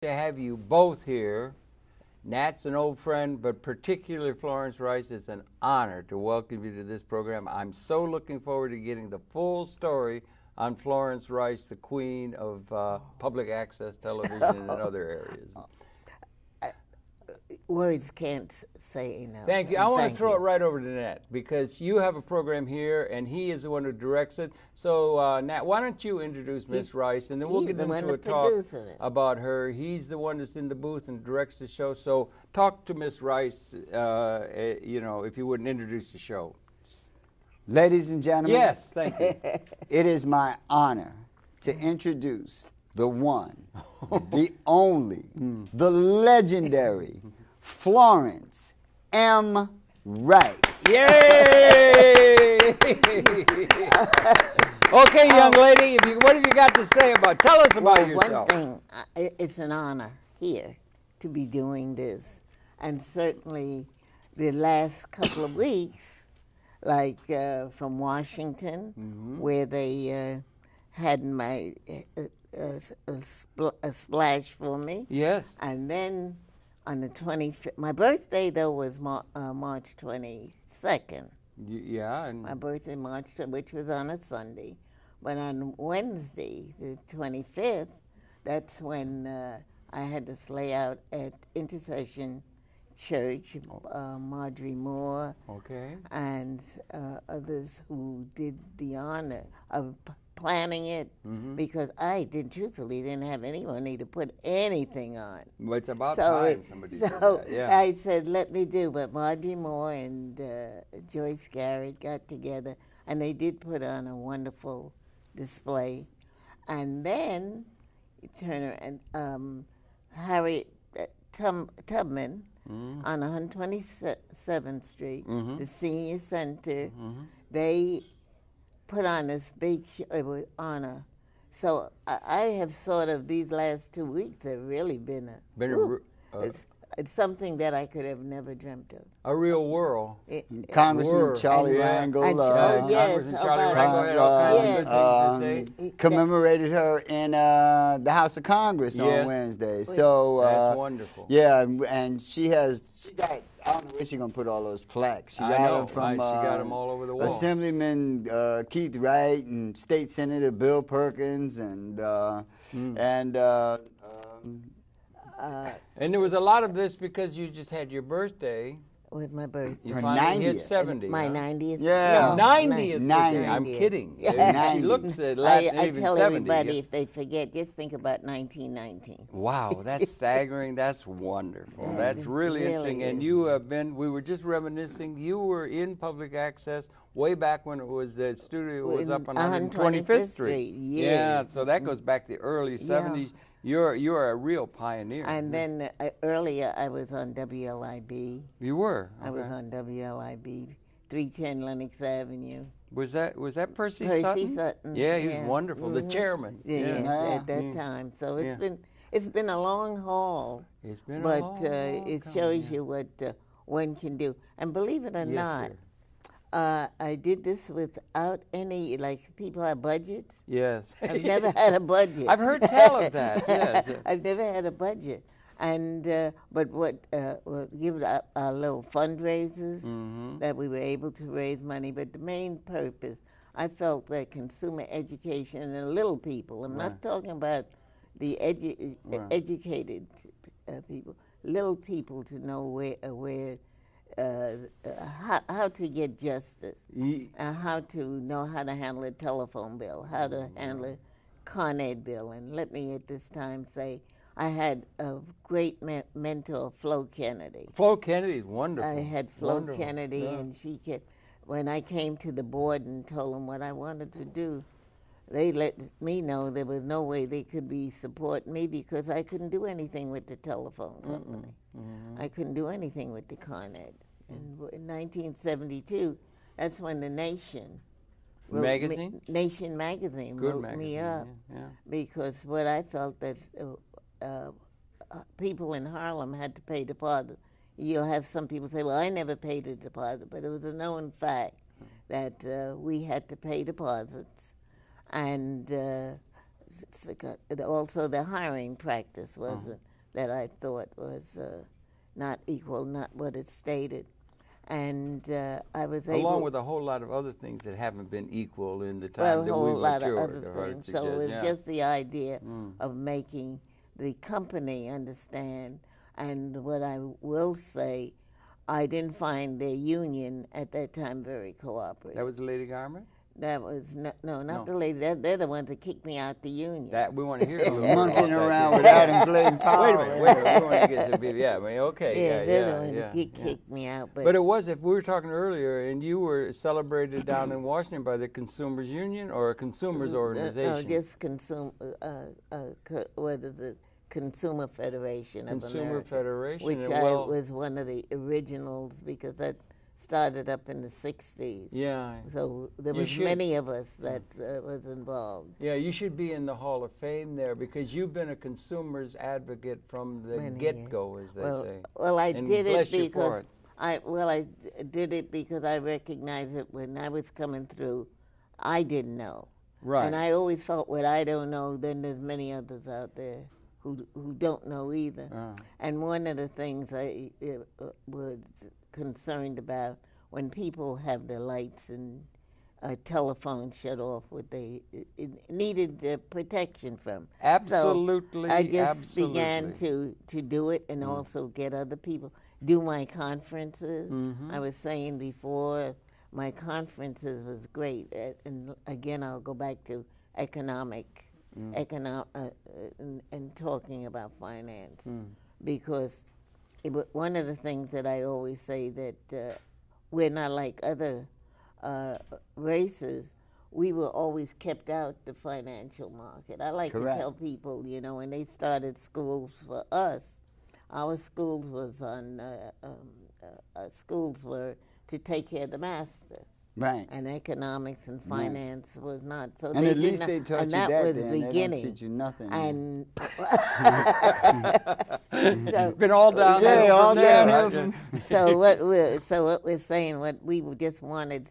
to have you both here. Nat's an old friend, but particularly Florence Rice, it's an honor to welcome you to this program. I'm so looking forward to getting the full story on Florence Rice, the queen of public access television and other areas. Words can't say enough. Thank you. I want to throw it right over to Nat because you have a program here and he is the one who directs it. So, Nat, why don't you introduce Miss Rice and then we'll get into a talk about her. He's the one that's in the booth and directs the show. So, talk to Miss Rice, you know, if you wouldn't introduce the show. Ladies and gentlemen. Yes, thank you. It is my honor to introduce the one, the only, the legendary Florence M. Rice. Yay! Okay, young lady, what have you got to say about? Tell us about yourself. One thing, it's an honor here to be doing this, and certainly the last couple of weeks, like from Washington, where they had my a splash for me. Yes. And then on the 25th, my birthday though was March 22nd. Yeah. And my birthday, which was on a Sunday. But on Wednesday, the 25th, that's when I had to slay out at Intercession Church, Marjorie Moore, and others who did the honor of planning it, because I truthfully didn't have any money to put anything on. Well, it's about time somebody did that. Yeah. I said, let me do, but Marjorie Moore and Joyce Garrett got together, and they did put on a wonderful display. And then Turner and Harriet Tubman on 127th Street, the Senior Center, they put on this big honor. So I have sort of, these last 2 weeks have really been it's something that I could have never dreamt of. A real whirl. Congressman Charlie Rangel, commemorated her in the House of Congress on Wednesday. So that's wonderful. Yeah, and she got, I don't know where she's going to put all those plaques. She got them from she got them all over the wall. Assemblyman Keith Wright and State Senator Bill Perkins and and there was a lot of this because you just had your birthday. With my birthday. You finally hit 70. My 90th. Yeah. No, 90th. 90th. I'm kidding. She looks at I tell everybody if they forget, just think about 1919. Wow, that's staggering. That's wonderful. That's really interesting. And you have been, we were just reminiscing, you were in public access way back when it was, the studio was up on 125th Street. Yeah, so that goes back to the early 70s. You're a real pioneer. And then earlier I was on WLIB. You were? I was on WLIB, 310 Lenox Avenue. Was that Percy Sutton? Percy Sutton. Yeah, he was wonderful. The chairman. Yeah, at that time. So it's been a long haul. It's been a long it shows you what one can do. And believe it or not, I did this without any, people have budgets. Yes. I've never had a budget. I've heard tell of that, yes. I've never had a budget. And, but we'll give our little fundraisers that we were able to raise money. But the main purpose, I felt that consumer education and the little people, I'm not talking about the educated people, little people to know where how to get justice, how to know how to handle a telephone bill, how to handle a Con Ed bill. And let me at this time say, I had a great mentor, Flo Kennedy. Flo Kennedy is wonderful. I had Flo Kennedy, and she kept, when I came to the board and told them what I wanted to do, they let me know there was no way they could be supporting me because I couldn't do anything with the telephone company. I couldn't do anything with the Con Ed. And in 1972, that's when the Nation magazine wrote me up because what I felt that people in Harlem had to pay deposit. You'll have some people say, well, I never paid a deposit, but it was a known fact that we had to pay deposits. And also the hiring practice wasn't that I thought was not equal, not what it stated. And I was able... Along with a whole lot of other things that haven't been equal in the time that we've matured. Well, a whole lot of other things. So it was just the idea of making the company understand. And what I will say, I didn't find their union at that time very cooperative. That was the Lady Garment? That was not the lady. They're the ones that kicked me out the union. That we want to hear a little bit monkeying around without him playing Powell. Wait a minute. We want to get to be. Yeah, I mean, okay. Yeah, they're the ones that kicked me out. But it was, if we were talking earlier, and you were celebrated down in Washington by the Consumers Union or a consumers organization? No, just what is it? Consumer Federation of America. Consumer Federation. Which I was one of the originals because that started up in the 60s. Yeah. So there was many of us that was involved. Yeah, you should be in the Hall of Fame there because you've been a consumer's advocate from the get-go, as they say. Well, I did it because I did it because I recognized that when I was coming through, I didn't know. Right. And I always felt what I don't know, then there's many others out there who don't know either. And one of the things I was concerned about when people have their lights and telephones shut off, what they needed protection from. Absolutely. So I just began to do it and also get other people. Do my conferences. I was saying before, my conferences was great. And again, I'll go back to and talking about finance, because one of the things that I always say that we're not like other races. We were always kept out the financial market. I like to tell people, when they started schools for us, our schools was on schools were to take care of the master. Right. And economics and finance was not. So and at least they taught you that was then. Beginning. They don't teach you nothing. And so, been all downhill. Yeah, all downhill. So what we're saying, what we just wanted,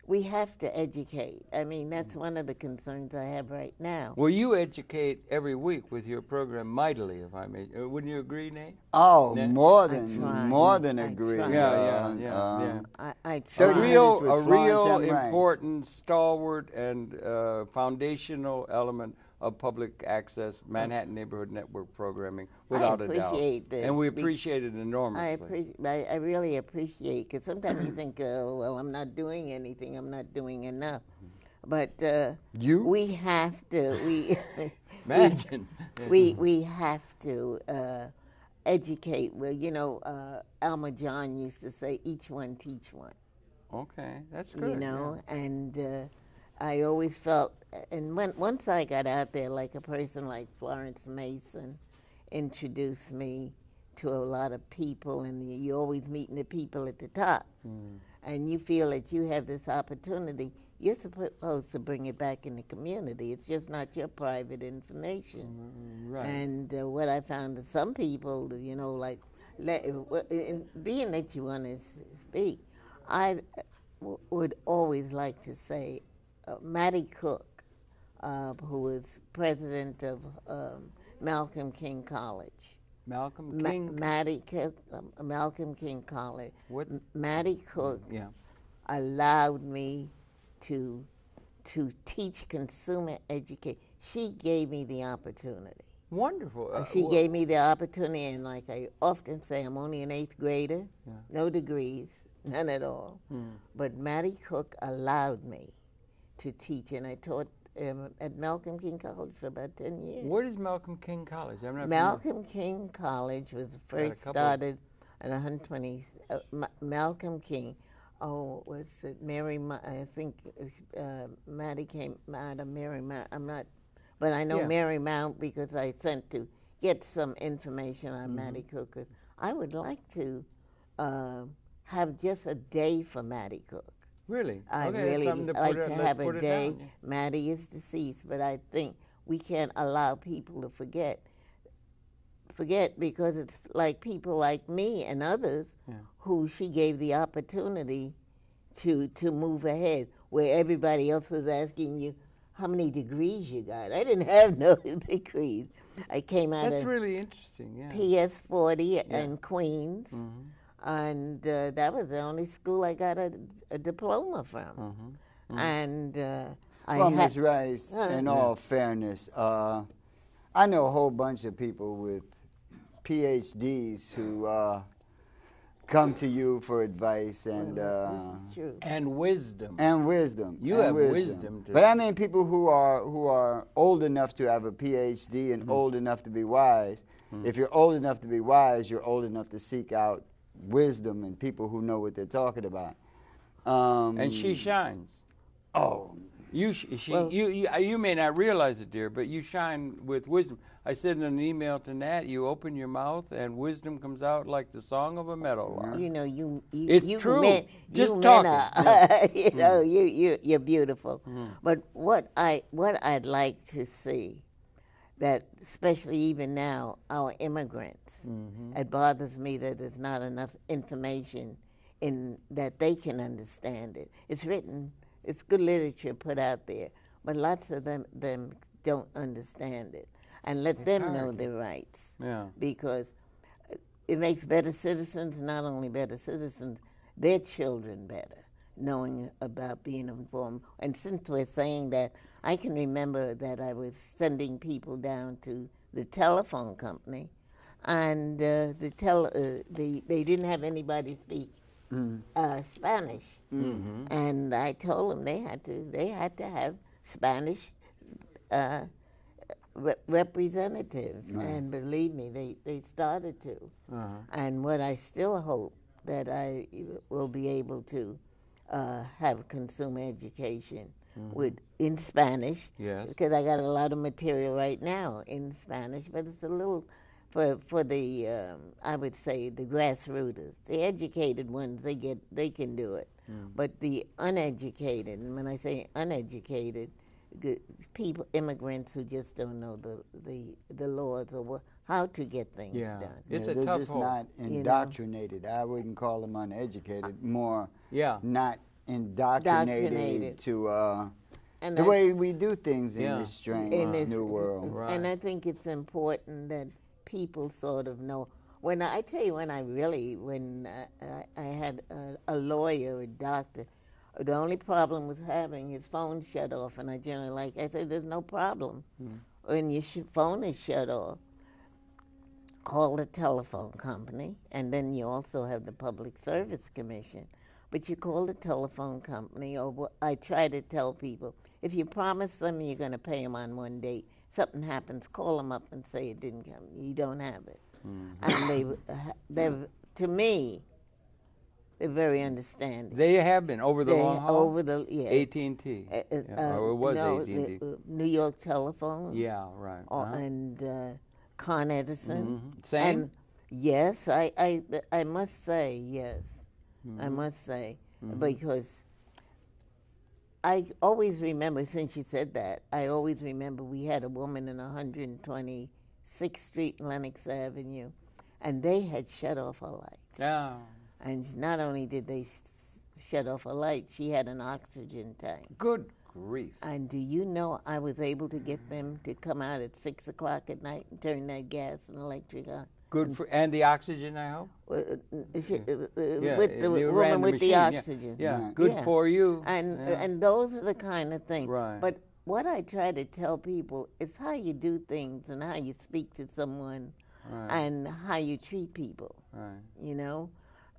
we have to educate. I mean, that's one of the concerns I have right now. Well, you educate every week with your program mightily, if I may. Wouldn't you agree, Nate? Oh, Nate? more than agree. Yeah. I try. A real important, stalwart, and foundational element of public access Manhattan Neighborhood Network programming, without a doubt. I appreciate this. And we appreciate it enormously. I really appreciate, because sometimes you think, well, I'm not doing anything, I'm not doing enough. But we have to, imagine. we have to educate. Well, Alma John used to say, each one teach one. Okay, that's good. And I always felt, and once I got out there, like a person like Florence Mason introduced me to a lot of people, and you're always meeting the people at the top, and you feel that you have this opportunity, you're supposed to bring it back in the community. It's just not your private information. Right. And what I found is some people, like, being that you want to speak, I would always like to say, Mattie Cook, who was president of Malcolm King College. Malcolm King? Mattie Cook, Malcolm King College. What? Mattie Cook allowed me to teach consumer education. She gave me the opportunity. Wonderful. She gave me the opportunity, and like I often say, I'm only an 8th grader, no degrees, none at all. But Mattie Cook allowed me to teach, and I taught at Malcolm King College for about 10 years. What is Malcolm King College? I'm not Malcolm King College was first started at 120. Malcolm King, was it Mary? I think Mattie came out of Mary Mount. I'm not, but I know Mary Mount because I sent to get some information on Mattie Cook. I would like to have just a day for Mattie Cook. Really? I really like to have a day. Down, Mattie is deceased, but I think we can't allow people to forget because it's like people like me and others who she gave the opportunity to move ahead, where everybody else was asking you, how many degrees you got. I didn't have no degrees. I came out That's of really interesting, yeah. PS 40 in Queens, and that was the only school I got a diploma from. And well, Ms. Rice, in all fairness, I know a whole bunch of people with PhDs who come to you for advice and wisdom. And wisdom. You have wisdom too. But I mean people who are old enough to have a PhD and old enough to be wise. If you're old enough to be wise, you're old enough to seek out wisdom and people who know what they're talking about. And she shines. Oh. You may not realize it, dear, but you shine with wisdom. I said in an email to Nat, you open your mouth and wisdom comes out like the song of a meadowlark. You know, it's you true. Men, just you talking. You know, you're beautiful. But what I'd like to see, that especially even now, our immigrants, it bothers me that there's not enough information in that they can understand it. It's written. It's good literature put out there, but lots of them don't understand it. And let them know their rights. Yeah. Because it makes better citizens, not only better citizens, their children better, knowing about being informed. And since we're saying that, I can remember that I was sending people down to the telephone company, and they didn't have anybody speak Spanish, and I told them they had to have Spanish representatives, and believe me, they started to. And what I still hope that I will be able to have consumer education in Spanish, because I got a lot of material right now in Spanish, but it's a little. For the I would say the grassrooters, the educated ones, they can do it, but the uneducated, and when I say uneducated, people, immigrants who just don't know the laws or how to get things done. It's they're tough just hole. not indoctrinated. I wouldn't call them uneducated. More not indoctrinated to. And the way we do things in this strange new world. Right. And I think it's important that people sort of know. When I had a lawyer, a doctor, the only problem was having his phone shut off, and I said, there's no problem. When your phone is shut off, call the telephone company, and then you also have the Public Service Commission. But you call the telephone company, or I try to tell people, if you promise them you're going to pay them on one date, something happens, call them up and say it didn't come. You don't have it. And to me, they're very understanding. They have been over the long haul? Over the, AT&T. Or it was AT&T. New York Telephone. Yeah, right. And Con Edison. Same? And yes, I must say, yes. I must say, because I always remember, since you said that, I always remember we had a woman in 126th Street, Lenox Avenue, and they had shut off her lights. Yeah. And not only did they shut off her light, she had an oxygen tank. Good grief. And do you know I was able to get them to come out at 6 o'clock at night and turn that gas and electric on? Good for, and the oxygen, I hope? With the woman with the oxygen. Yeah, good for you. And those are the kind of things. Right. But what I try to tell people is how you do things and how you speak to someone and how you treat people. Right. You know?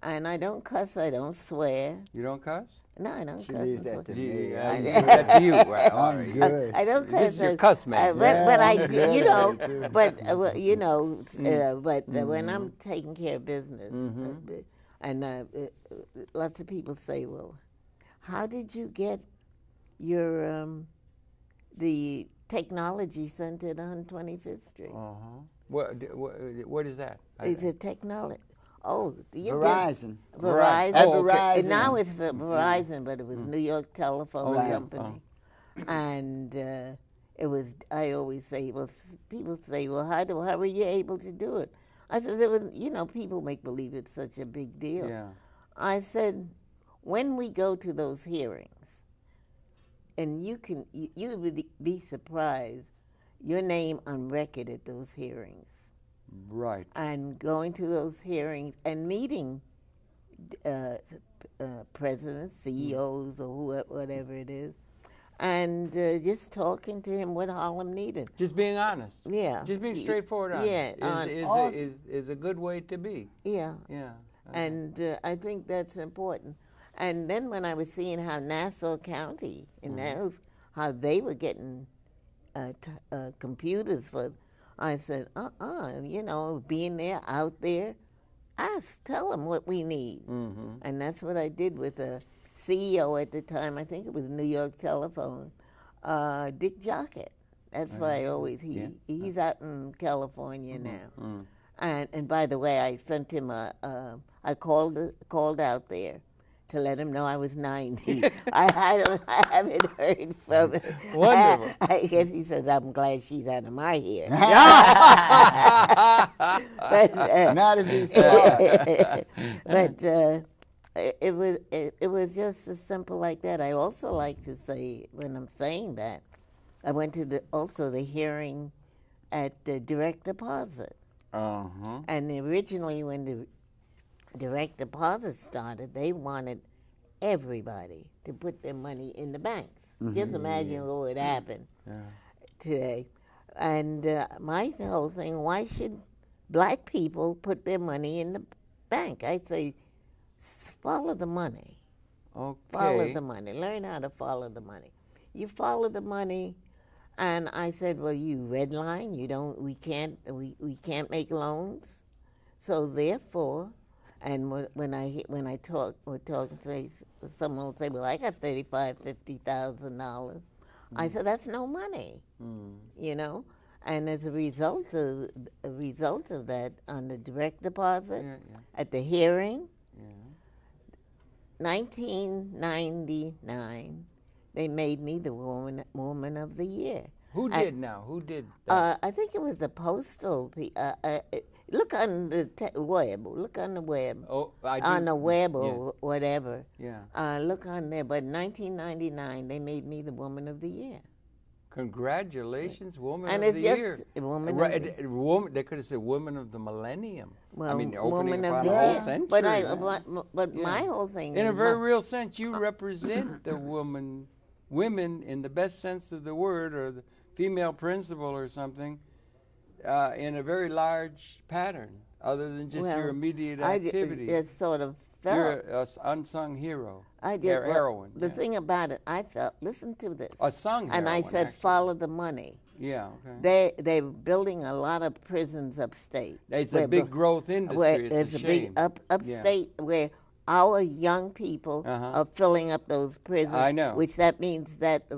And I don't cuss, I don't swear. You don't cuss? No, I don't she cuss. leaves that to me. That to you. Right. I'm good. I don't cuss. This is your cuss man. But I, you know, but you know, but when I'm taking care of business, and lots of people say, "Well, how did you get your the technology center at 125th Street?" What is that? It's a technology. Oh, Verizon. Verizon. Verizon. And now it's Verizon, but it was New York Telephone Company. And it was, I always say, well, people say, well, how were you able to do it? I said, there was, you know, people make believe it's such a big deal. Yeah. I said, when we go to those hearings, you would be surprised, your name on record at those hearings. Right. And going to those hearings and meeting presidents, CEOs, or whatever it is, and just talking to him what Harlem needed. Just being honest. Yeah. Just being straightforward honest. Yeah. Is a good way to be. Yeah. Yeah. Okay. And I think that's important. And then when I was seeing how Nassau County, and how they were getting computers for, I said, being there, out there, tell them what we need. And that's what I did with the CEO at the time. I think it was New York Telephone, Dick Jockett. That's why I always, he's out in California now. And by the way, I sent him I called out there to let him know I was 90. I haven't heard from him. Wonderful. I guess he says, I'm glad she's out of my hair. Not as he said. But it was just as simple like that. I also like to say, when I'm saying that, I went to the hearing at the direct deposit. And originally, when the direct deposit started, they wanted everybody to put their money in the banks. Just imagine what would happen today. And my whole thing, why should black people put their money in the bank? I say, follow the money. Okay. Follow the money. Learn how to follow the money. You follow the money. And I said, well, you redline, we can't make loans. So therefore, and when I talk, say, someone will say, well, I got $35,000, $50,000. I said, that's no money, And as a result of that, on the direct deposit, at the hearing, 1999. They made me the woman of the year. Who did now? Who did that? I think it was the postal. Look on the web. Look on the web. Oh, I do. On the web or whatever. Yeah. Look on there. But 1999, they made me the woman of the year. Congratulations, woman and of the year. And it's just woman woman. They could have said woman of the millennium. Well, I mean, woman of the whole century. But my whole thing in is a very real sense, you represent the women in the best sense of the word, or the female principle or something, in a very large pattern, other than just your immediate activity. I just sort of felt. You're an unsung hero. I did. Heroine. The thing about it, I felt, listen to this. A sung And heroine, I said, actually. follow the money. Yeah, okay. They're building a lot of prisons upstate. It's a big growth industry. It's a big upstate where our young people are filling up those prisons. I know. Which that means that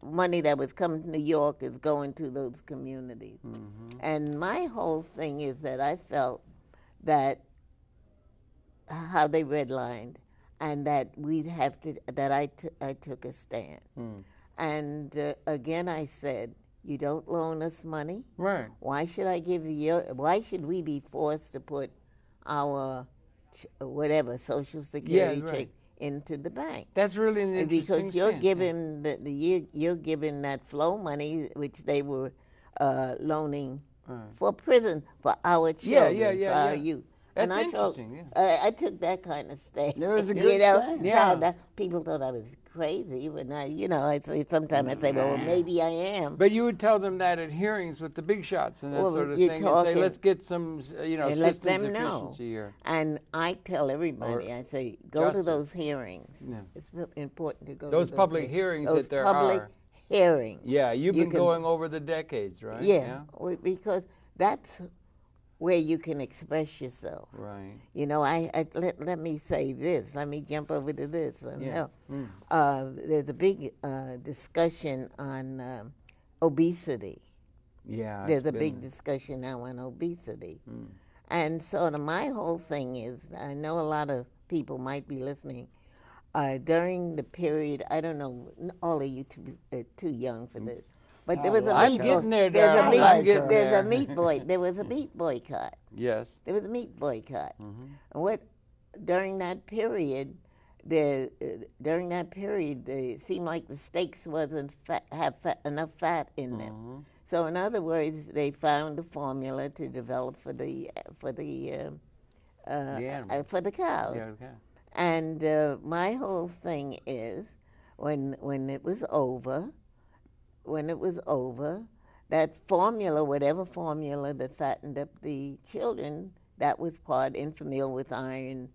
money that was coming to New York is going to those communities. And my whole thing is that I felt that how they redlined, and that I took a stand. And again, I said, you don't loan us money. Right. Why should why should we be forced to put our whatever Social Security check into the bank? That's really an interesting because you're stance, giving you're giving that flow money, which they were loaning for prison for our children, for our youth. That's and interesting. I took that kind of stand. There was a good stand. Yeah. People thought I was crazy, but sometimes I say, well, maybe I am. But you would tell them that at hearings with the big shots and that sort of thing, and say, let's get some, systems efficiency here. And I tell everybody, I say, go to those hearings. Yeah. It's real important to go to those public hearings that there public are. Hearings. Yeah, you've been going over the decades, right? Yeah, because that's where you can express yourself. Right. Let me say this. Let me jump over to this. There's a big discussion on obesity. Yeah. There's a big discussion now on obesity. And so my whole thing is, I know a lot of people might be listening, during the period, I don't know, all of you too young for this, but there was I'm getting there, There was a Mm-hmm. meat boycott. Yes. There was a meat boycott. And during that period, during that period, it seemed like the steaks wasn't enough fat in them. So in other words, they found a formula to develop for the cows. Yeah, okay. And my whole thing is, when it was over, that formula, whatever formula that fattened up the children, that was part infamil with iron,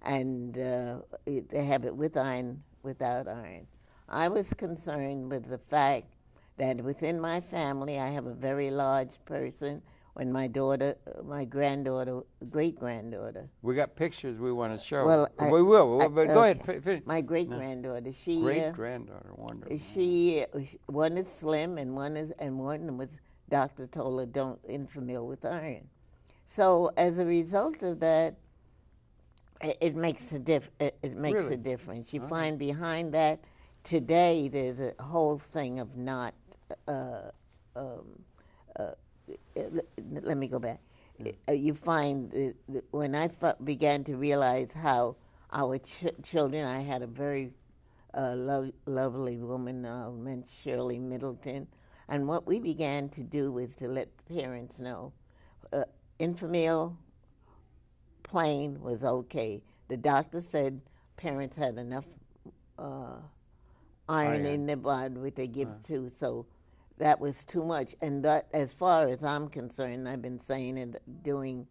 and they have it with iron, without iron. I was concerned with the fact that within my family, I have a very large person. When my daughter, my granddaughter, great-granddaughter. We got pictures we want to show. Well, we will, but go ahead. Finish. My great-granddaughter, she... Great-granddaughter, wonderful. One is slim and one was, doctors told her, don't infamil with iron. So as a result of that, it makes a difference. You find behind that, today there's a whole thing of not... let me go back. You find when I began to realize how our children, I had a very lovely woman, meant Shirley Middleton, and what we began to do was to let parents know infamil plain was okay. The doctor said parents had enough iron in their blood, which they give to, so that was too much. And that, as far as I'm concerned, I've been saying it, doing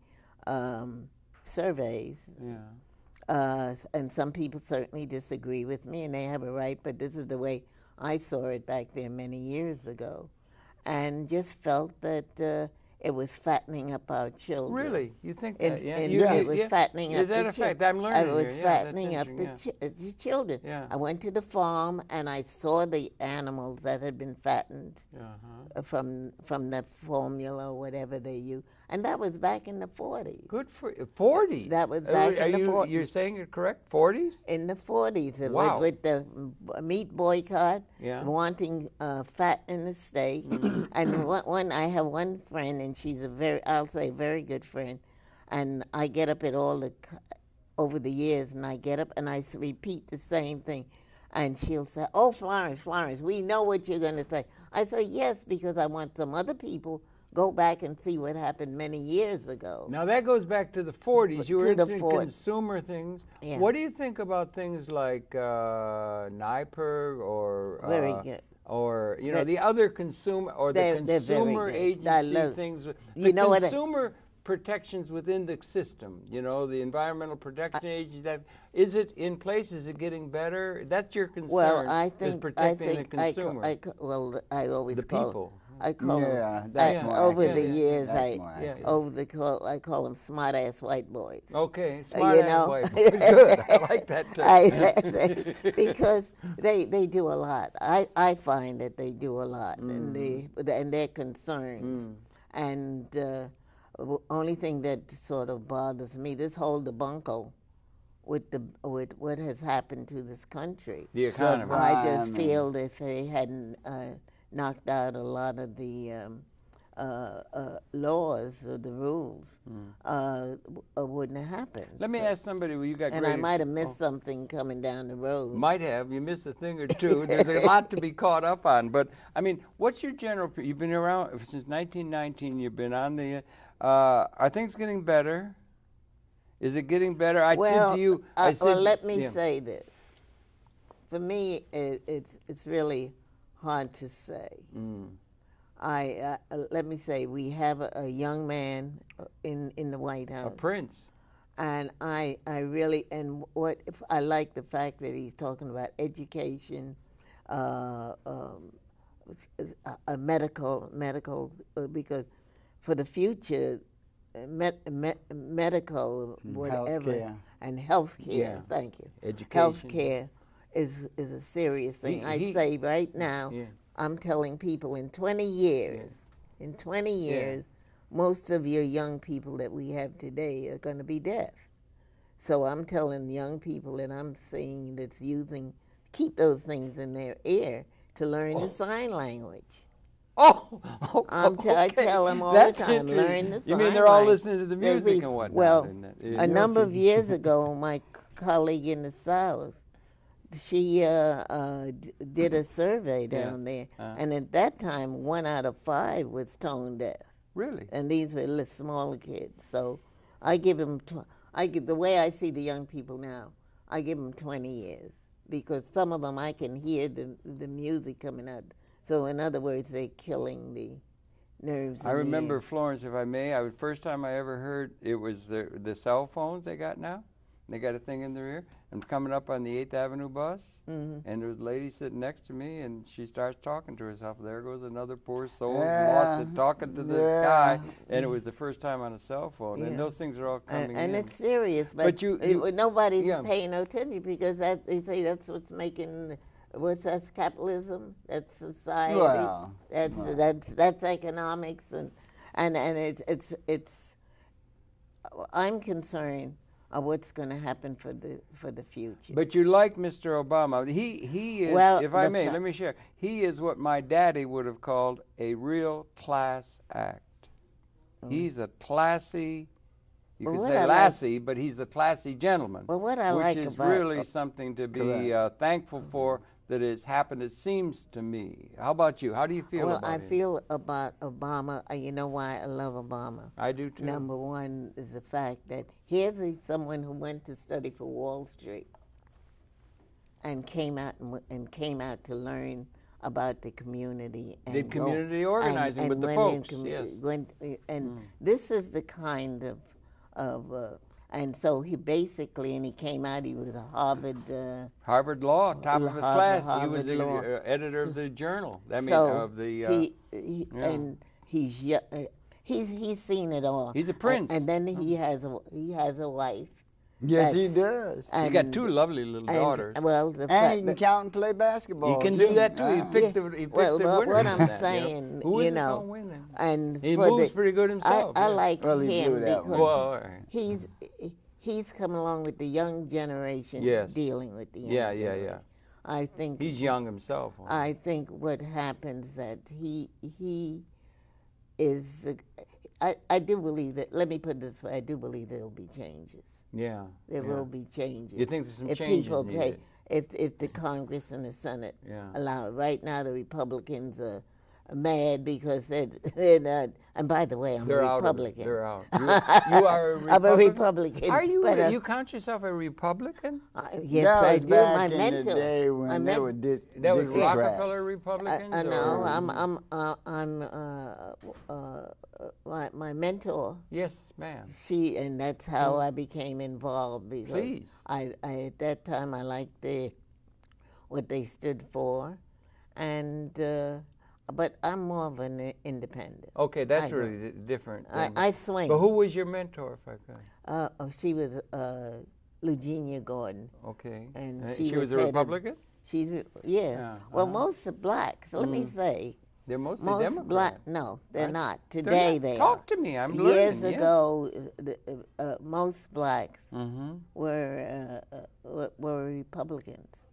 surveys. Yeah. And some people certainly disagree with me, and they have a right, but this is the way I saw it back there many years ago. And just felt that it was fattening up our children. Really? You think that? It was fattening up the children. I'm learning. It was fattening up the children. Yeah. I went to the farm and I saw the animals that had been fattened from the formula or whatever they use. And that was back in the 40s. Good for 40s? That was back in the 40s. You're saying it correct? 40s? In the 40s. Wow. With the meat boycott, wanting fat in the steak. And I have one friend, and she's I'll say very good friend, and I get up at over the years, and I get up and I repeat the same thing. And she'll say, oh, Florence, we know what you're going to say. I say, yes, because I want some other people go back and see what happened many years ago. Now that goes back to the 40s. You were into consumer things. Yeah. What do you think about things like NIPER or very good, or the other consumer or the consumer agency things? The consumer protections within the system. The Environmental Protection Agency. Is it in place? Is it getting better? That's your concern. Well, I think is protecting the consumer. I always the call people. I call them, over the years, I call them smart-ass white boys. Okay, smart-ass white boys. Good, I like that term. Because they do a lot. I find that they do a lot, and they're concerns. And the only thing that sort of bothers me, this whole debacle with what has happened to this country. The economy. I just feel that if they hadn't knocked out a lot of the laws or the rules, wouldn't have happened. Let me ask somebody, you got and I might have missed something coming down the road. Might have. You missed a thing or two. There's a lot to be caught up on. But, I mean, what's your general... You've been around since 1919. You've been on the... are things getting better? Is it getting better? Let me say this. For me, it's really hard to say. Let me say, we have a young man in the White House. A prince. And I really, and what if I like the fact that he's talking about education, medical, because for the future, medical, whatever, healthcare. And healthcare. Thank you. Education. Healthcare is a serious thing. I'd say right now, I'm telling people in 20 years, most of your young people that we have today are going to be deaf. So I'm telling young people that I'm seeing that's keep those things in their ear to learn the sign language. I tell them all the time, learn the sign language. You mean they're all listening to the music and whatnot? Well, a number of years ago, my colleague in the South she did a survey down there, and at that time, 1 out of 5 was tone deaf. Really? And these were the smaller kids. So I give them, the way I see the young people now, I give them 20 years because some of them I can hear the music coming out. So in other words, they're killing the nerves. I remember Florence, if I may. First time I ever heard it was the cell phones they got now. They got a thing in their ear. I'm coming up on the 8th Avenue bus, and there was a lady sitting next to me, and she starts talking to herself. There goes another poor soul lost it, talking to the sky, and it was the first time on a cell phone. And those things are all coming in. And it's serious, but nobody's paying no attention because they say that's what's making. That's capitalism. That's society. Well, that's economics, and it's. I'm concerned of what's going to happen for the future. But you like Mr. Obama. He is, well, if I may, let me share. He is what my daddy would have called a real class act. He's a classy, you could say lassie, but he's a classy gentleman. Well, what I like which is about really something to be thankful for that has happened, it seems to me. How about you? How do you feel about him? Well, I feel about Obama, you know why I love Obama? I do too. Number one is the fact that here's someone who went to study for Wall Street and came out to learn about the community. And did community organizing with the folks, yes. This is the kind of and so he came out, he was a Harvard Law, top of his class. He was the editor of the journal. He's seen it all. He's a prince. And then he has a wife. Yes, he does. He got 2 lovely little daughters. Well, and he can count and play basketball. He can do that too. He picked the winner. What I'm saying, you know, and he moves pretty good himself. I like him because he's come along with the young generation, dealing with the young generation. I think he's young himself. I think what happens that he is. I do believe that. Let me put it this way: I do believe there will be changes. Yeah, there will be changes. You think there's some changes needed? If the Congress and the Senate allow it. Right now, the Republicans are mad because they're not. And by the way, I'm a Republican. They're out. You are a Republican? I'm a Republican. Are you? You count yourself a Republican? Yes, I do. My mentor. The day when they were that was Rockefeller Republicans? No, my mentor. Yes, ma'am. And that's how I became involved because I at that time I liked what they stood for, and. But I'm more of an independent. Okay, that's really different. I swing. But who was your mentor, if I could? She was Eugenia Gordon. Okay. And she was a Republican? Well, most are black. So let me say. They're mostly Democrats. No, they're not. Today they are. Talk to me. I'm learning. Years ago, most blacks were Republicans.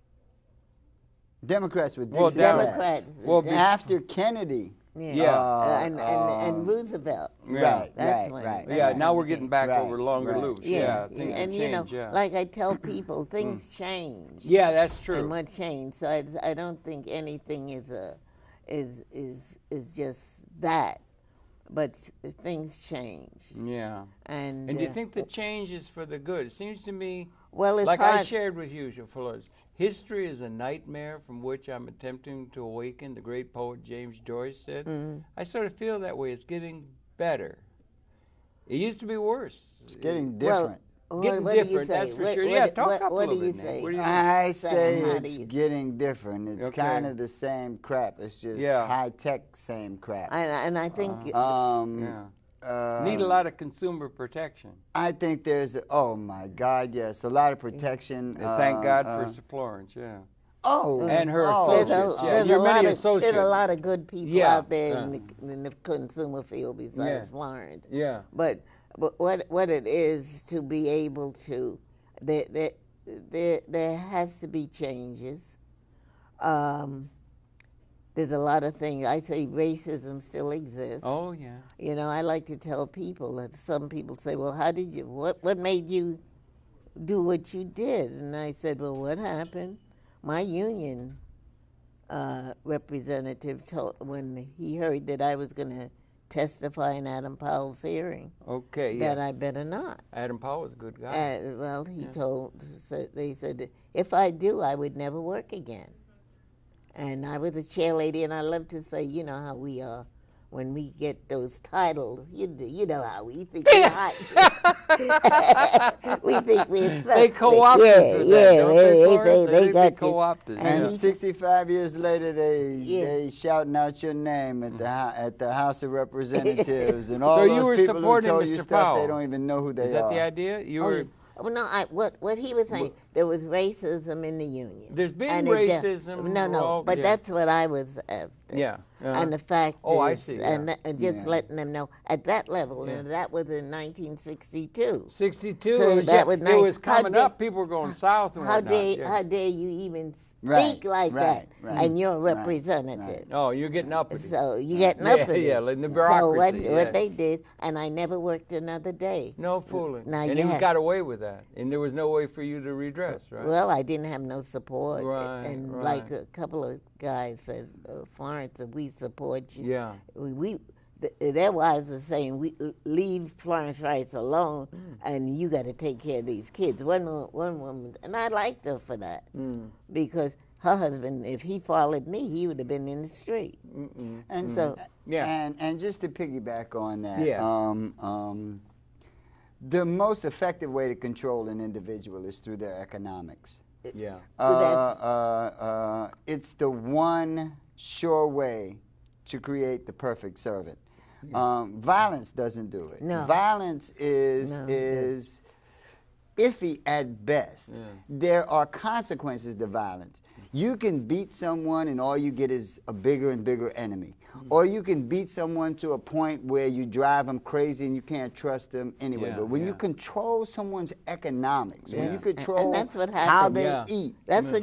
Democrats were Democrats. Well, after Kennedy. And Roosevelt. Right. Yeah, now we're getting back over longer loops. Yeah, things and change, like I tell people, things change. Yeah, that's true. And what changed? So I don't think anything is just that, but things change. Yeah. And do you think the change is for the good? It seems to me, well, it's like hard. I shared with you, Florence, history is a nightmare from which I'm attempting to awaken, the great poet James Joyce said. I sort of feel that way. It's getting better. It used to be worse. It's getting different. Getting different, that's for sure. Talk up a little bit, Nat. I say it's getting different. It's kind of the same crap. It's just high-tech same crap. And I think... need a lot of consumer protection. I think there's, oh my God, yes, a lot of protection. Thank God for Florence, Oh, and her associates. There's a lot of good people out there in the consumer field besides Florence. Yeah. But what it is to be able to, there has to be changes. There's a lot of things. I say racism still exists. Oh, yeah. You know, I like to tell people that some people say, well, what made you do what you did? And I said, well, what happened my union representative told, when he heard that I was going to testify in Adam Powell's hearing, that I better not. Adam Powell was a good guy. Well, he they said, if I do, I would never work again. And I was a chair lady, and I love to say, you know how we are. When we get those titles, you know how we think we're hot. We think we're something. They co-opted us with they got co-opted. And 65 years later, they shouting out your name at the House of Representatives, and all those people who told you stuff, they don't even know who they are. Is that the idea? You were. Well, no, what he was saying, there was racism in the union. There's been racism. No, but that's what I was after. Yeah. And the fact is, I see. And just letting them know at that level, and that was in 1962. 62. So it was coming up. People were going south and whatnot. How dare you even speak like that? And you're a representative. Oh, you're getting up. So you're getting up. Yeah, in the bureaucracy. So what they did, and I never worked another day. No fooling. And he got away with that, and there was no way for you to redress, right? Well, I didn't have no support, and like a couple of guys said, Florence, we support you. Yeah. Their wives were saying, "We leave Florence Rice alone, and you got to take care of these kids." One woman, and I liked her for that, because her husband, if he followed me, he would have been in the street. And so, and just to piggyback on that, the most effective way to control an individual is through their economics. Yeah. It's the one sure way to create the perfect servant. Violence doesn't do it. No. Violence is iffy at best. There are consequences to violence. You can beat someone and all you get is a bigger and bigger enemy. Or you can beat someone to a point where you drive them crazy and you can't trust them anyway. But when you control someone's economics, when you control that's what how they eat,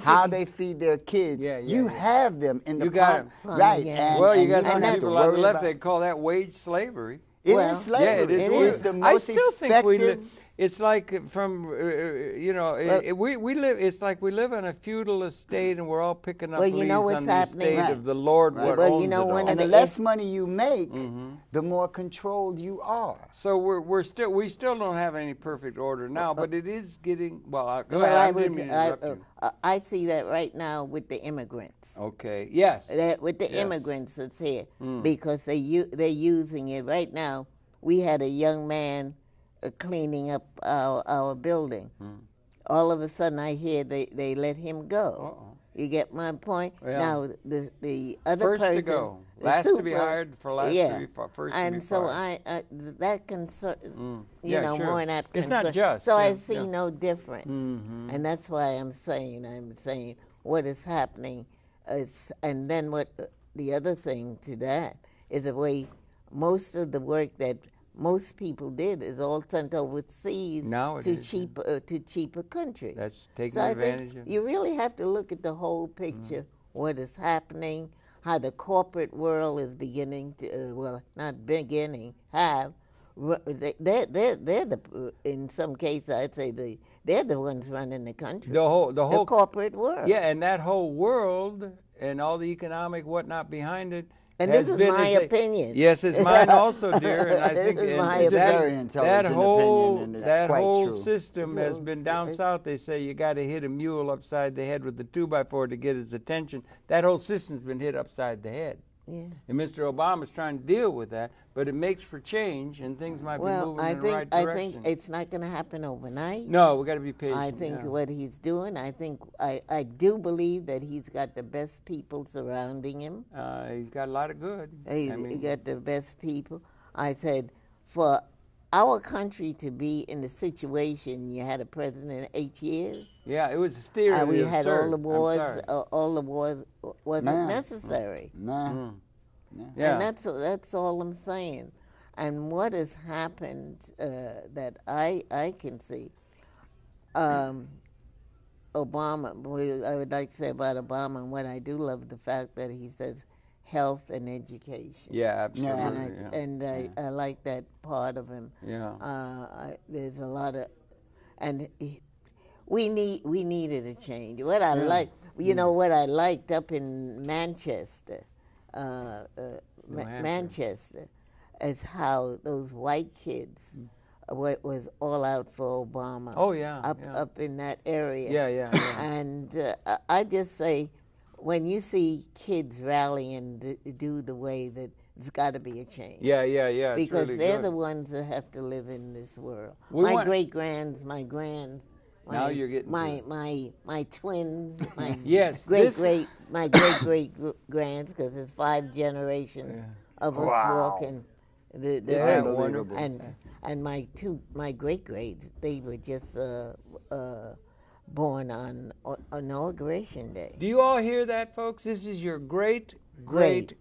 how they feed their kids, you have them in the palm. Right. Well, you got some people on the left, they call that wage slavery. It is slavery. Yeah, it is. The most effective. It's like from we live. It's like we live in a feudal estate, and we're all picking up leaves on the estate of the Lord. What owns it all. And the less money you make, the more controlled you are. So we still don't have any perfect order now, but it is getting well. I see that right now with the immigrants. Okay. Yes. With the immigrants that's here, because they're using it right now. We had a young man cleaning up our building. All of a sudden, I hear they let him go. You get my point? Yeah. Now, the other first person... to go. Last to be hired, for last to be first and to be so fired. that concern, more in that it's concern. Not just. So I see no difference. And that's why I'm saying what is happening. And then what the other thing to that is the way most of the work that most people did is all sent overseas to cheaper countries. That's taking advantage of. I think you really have to look at the whole picture, what is happening, how the corporate world is beginning to, not beginning, have. They're in some cases, I'd say they're the ones running the country. The whole corporate world. Yeah, and that whole world and all the economic whatnot behind it. And this is my opinion. Yes, it's mine also, dear. And I think it's a very intelligent opinion, and it's quite whole true. System has been down south. They say you got to hit a mule upside the head with a 2x4 to get his attention. That whole system's been hit upside the head. Yeah. And Mr. Obama's trying to deal with that, but it makes for change, and things might be moving in the right direction. I think it's not going to happen overnight. No, we got to be patient. I think what he's doing, I do believe that he's got the best people surrounding him. He's got a lot of good. He got the best people. I said, for our country to be in the situation, you had a president 8 years. Yeah, it was theory. We had all the wars. All the wars wasn't necessary. No. Yeah. And that's all I'm saying. And what has happened that I can see, Obama. I would like to say about Obama, and what I do love the fact that he says health and education. Yeah, absolutely. I like that part of him. Yeah. There's a lot of, and we needed a change. What I like, You know what I liked up in Manchester, Manchester, is how those white kids was all out for Obama. Oh yeah, up in that area. Yeah. And I just say, when you see kids rally and do the way that, it's got to be a change. Yeah. Because really they're good. the ones that have to live in this world. My great-grands, my grands. Now you're getting my twins, my yes, my great grands, because there's 5 generations of us walking the earth. And my great greats, they were just born on Inauguration Day. Do you all hear that, folks? This is your great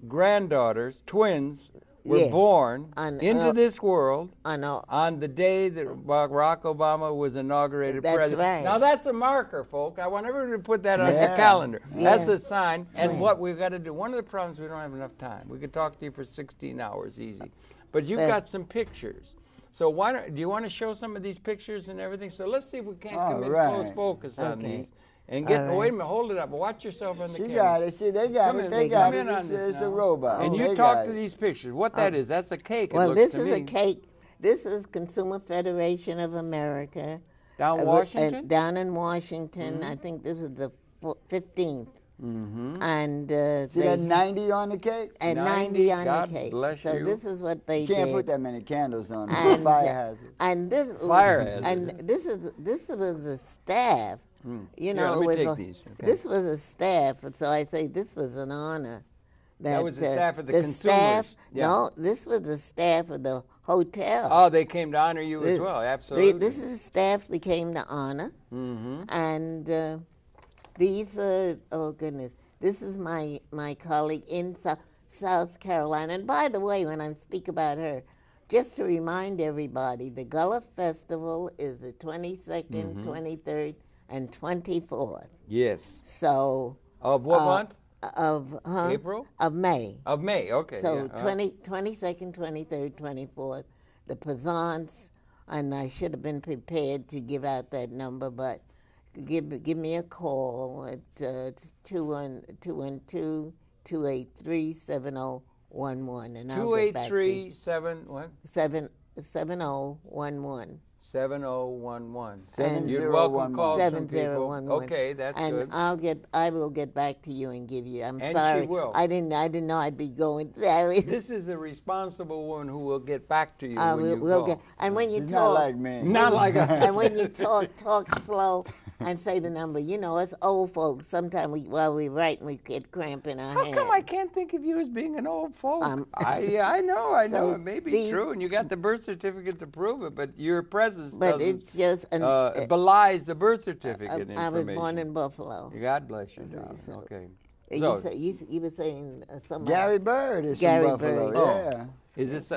granddaughters, twins, were born into this world on the day that Barack Obama was inaugurated president. Right. Now that's a marker, folks. I want everybody to put that on your calendar. That's a sign. And what we've got to do, one of the problems, we don't have enough time. We could talk to you for 16 hours easy. But you've got some pictures. So do you want to show some of these pictures and everything? So let's see if we can't come in close focus on these. And wait a minute, hold it up. Watch yourself on the camera. She got it. See, they got it. They got it. It's a robot. And you talk to these pictures. What that is? That's a cake. Well, this is a cake. This is Consumer Federation of America. Down Washington? Down in Washington. I think this is the 15th. And see that 90 on the cake? And 90 on God the cake. Bless so you. this is what they did. You can't put that many candles on it. It's a fire hazard. And this fire hazard. And this was the staff. You know, let me take these. Okay. This was a staff, so I say this was an honor. That was the staff of the Consumers. Staff, no, this was the staff of the hotel. Oh, they came to honor you as well, absolutely. This is the staff they came to honor. And these are, oh goodness, this is my colleague in South Carolina. And by the way, when I speak about her, just to remind everybody, the Gullah Festival is the 22nd, 23rd, and 24th. Yes. So. Of what month? Of April? Of May. Of May, okay. So 22nd, 23rd, 24th, the Penzance, and I should have been prepared to give out that number, but give me a call at 212-283-7011, and I'll get back to you. 7011. 7011. You're welcome to call some people. Okay, that's good. And I will get back to you and give you. I'm and sorry. She will. I didn't know I'd be going that. This is a responsible woman who will get back to you when you call. And when you She's talk, not like me. Not like us. And when you talk slow and say the number. You know, us old folks, sometimes while we write, we get cramp in our hands. How come I can't think of you as being an old folk? I know. It may be true, and you got the birth certificate to prove it, but your presence it's just belies the birth certificate information. I was born in Buffalo. God bless you, darling. Okay. You were saying something. Gary Bird is Gary from Buffalo. Bird. Yeah. Is this?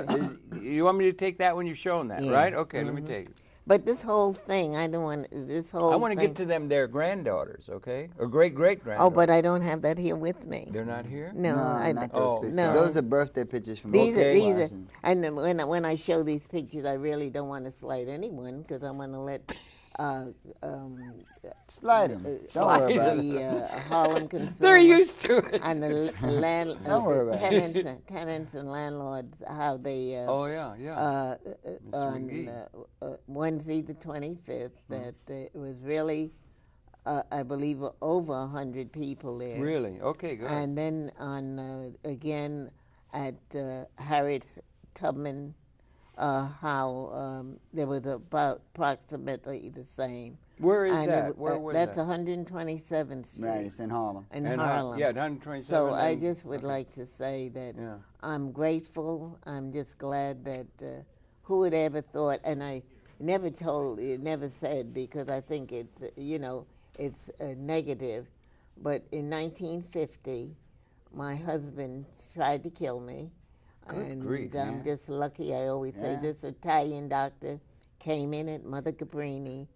You want me to take that when you've shown that, right? Okay, let me take it. But this whole thing, I don't want this whole. I want to get to them, their granddaughters, okay, or great-great-granddaughters. Oh, but I don't have that here with me. They're not here. No, not those pictures. No. Those are birthday pictures from these are, and when I show these pictures, I really don't want to slight anyone because I want to let. Slide them. Don't worry about it. The Harlem Consumer. They're used to it. And the Don't worry about tenants and landlords, how they. On Wednesday the 25th, that it was really, I believe, over 100 people there. Really? Okay, good. And then again at Harriet Tubman. How there was about approximately the same. Where is that? Where was that's that? 127th Street. Right, it's in Harlem. In Harlem. Yeah, 127th. So I just would like to say that I'm grateful. I'm just glad that who would ever thought, and I never said because I think it's, it's negative, but in 1950, my husband tried to kill me. Good grief, I'm just lucky. I always say this Italian doctor came in at Mother Cabrini,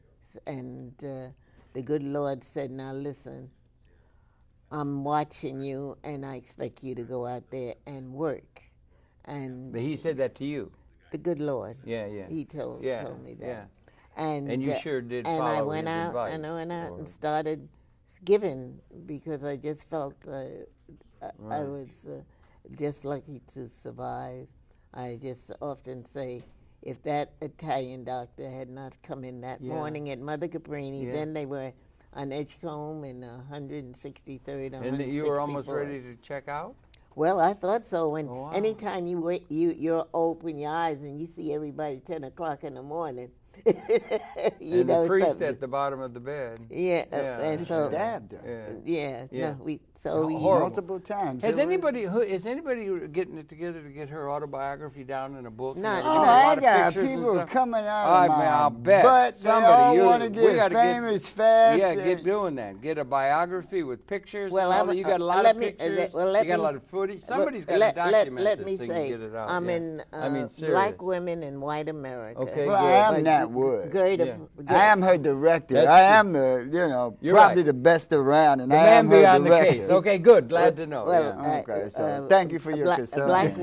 and the good Lord said, "Now listen, I'm watching you, and I expect you to go out there and work." And but he said that to you. The good Lord. Yeah. He told me that. Yeah. And you sure did and follow I went his out, advice. and I went out and started given because I just felt I was just lucky to survive. I just often say, if that Italian doctor had not come in that morning at Mother Cabrini, then they were on Edgecombe and 163rd and And you were almost ready to check out? Well, I thought so. And anytime you open your eyes and you see everybody 10 o'clock in the morning, you and know, the priest at the bottom of the bed. And so stabbed her. No, multiple times. Is anybody getting it together to get her autobiography down in a book? Not I got people coming out of I'll bet. But somebody they all want to get famous fast. Yeah, get doing that. Get a biography with pictures. Well, you got a lot of pictures. You got a lot of footage. Somebody's got to document let this me thing say, and get it out. I'm in Black Women in White America. Okay, well, I am Nat Wood. I am her director. That's I am the, probably the best around, and the I am her beyond director. the case. Okay, good. Glad to know. Okay, so thank you for your concern. Black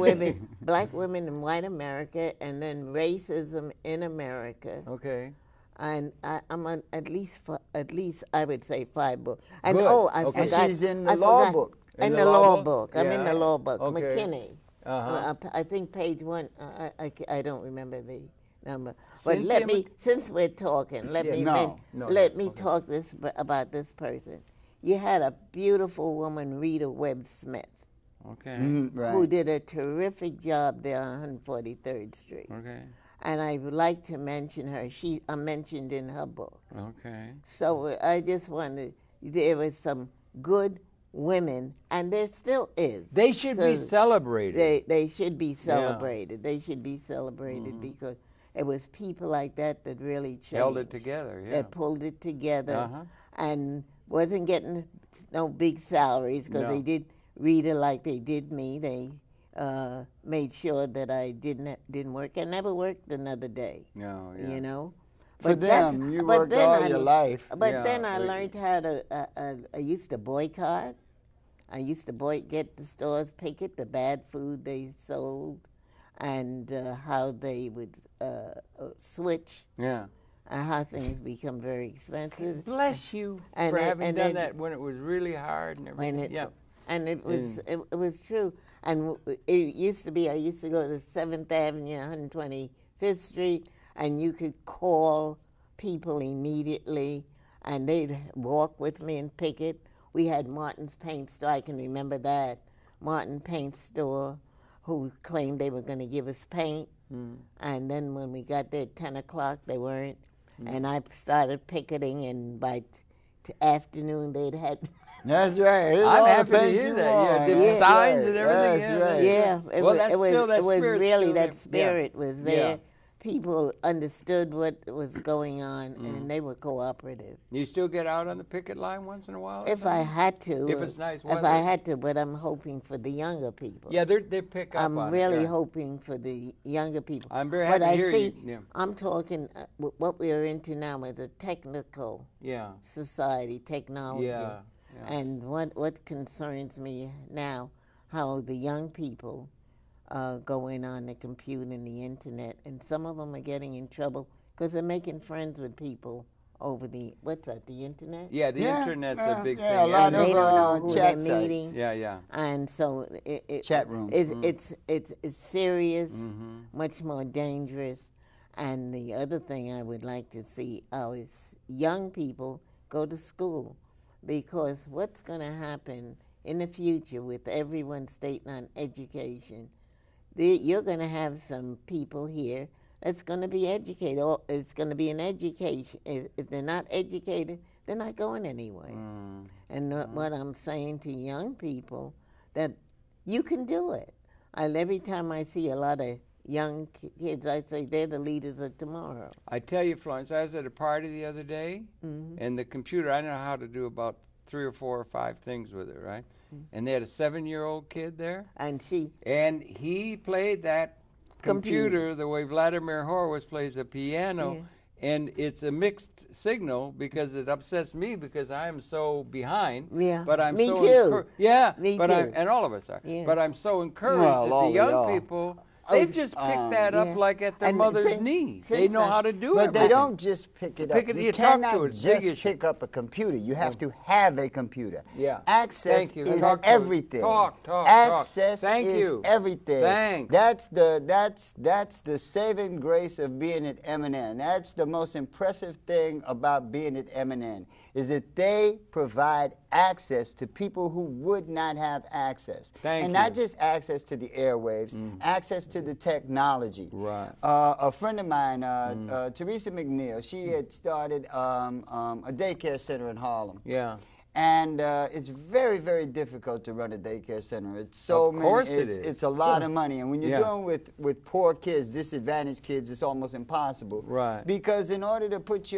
women in White America, and then racism in America. Okay. And I'm on at least I would say 5 books. And good. I forgot. And she's in the law book. In the law book. I'm in the law book. Okay. McKinney. I think page 1. I don't remember the number. But since we're talking, let me talk about this person. You had a beautiful woman, Rita Webb Smith, who did a terrific job there on 143rd Street. Okay. And I would like to mention her. She mentioned in her book. Okay. So I just wanted, there was some good women, and there still is. They should be celebrated. They should be celebrated. They should be celebrated because it was people like that that really changed. Held it together, that pulled it together and wasn't getting no big salaries because they did Rita like they did me. They made sure that I didn't work. I never worked another day. No, you know. For them, you worked all your life. But then I learned how to. I used to boycott. I used to get the stores picket the bad food they sold, and how they would switch. Yeah. How things become very expensive. Bless you for having done that when it was really hard and everything. And it was true. And it used to be, I used to go to 7th Avenue, 125th Street, and you could call people immediately, and they'd walk with me and picket. We had Martin's Paint Store, I can remember that. Martin Paint Store, who claimed they were going to give us paint. And then when we got there at 10 o'clock, they weren't. And I started picketing, and by afternoon they'd had... That's right. I'm happy to hear that. Yeah, signs and everything. That's right. Yeah, it was really that spirit was there. Yeah. People understood what was going on, and they were cooperative. You still get out on the picket line once in a while? If I had to. If it's nice weather. If I had to, but I'm hoping for the younger people. Yeah, they pick up on it. I'm really hoping for the younger people. I'm very happy to hear you. Yeah. I'm talking, what we are into now is a technical society, technology. Yeah. And what concerns me now, how the young people go in on the computer and the internet, and some of them are getting in trouble because they're making friends with people over the internet? Yeah, the internet's a big thing. A lot they don't know of who chat they're meeting. sites. Yeah. And so chat rooms. It's serious, much more dangerous. And the other thing I would like to see is young people go to school, because what's going to happen in the future with everyone stating on education, you're going to have some people here that's going to be educated. Or it's going to be an education. If they're not educated, they're not going anywhere. And what I'm saying to young people, that you can do it. Every time I see a lot of young kids, I say they're the leaders of tomorrow. I tell you, Florence, I was at a party the other day, and the computer, I know how to do about 3 or 4 or 5 things with it, right? And they had a 7-year-old kid there. And he played that computer the way Vladimir Horowitz plays the piano. And it's a mixed signal because it upsets me because I'm so behind. But I'm me so too. Me too. And all of us are. But I'm so encouraged that the young people They've just picked that up like at their mother's knee. They know how to do it. But they don't just pick it up. You cannot just pick up a computer. You have to have a computer. Yeah. Access is everything. Access is everything. Thanks. That's the saving grace of being at M&N. That's the most impressive thing about being at M&N, is that they provide access to people who would not have access. And not just access to the airwaves, access to the technology. Right. A friend of mine, Teresa McNeil, she had started a daycare center in Harlem. Yeah. And it's very, very difficult to run a daycare center. It's so many. Of course it is. It's a lot of money. And when you're dealing with poor kids, disadvantaged kids, it's almost impossible. Right. Because in order to put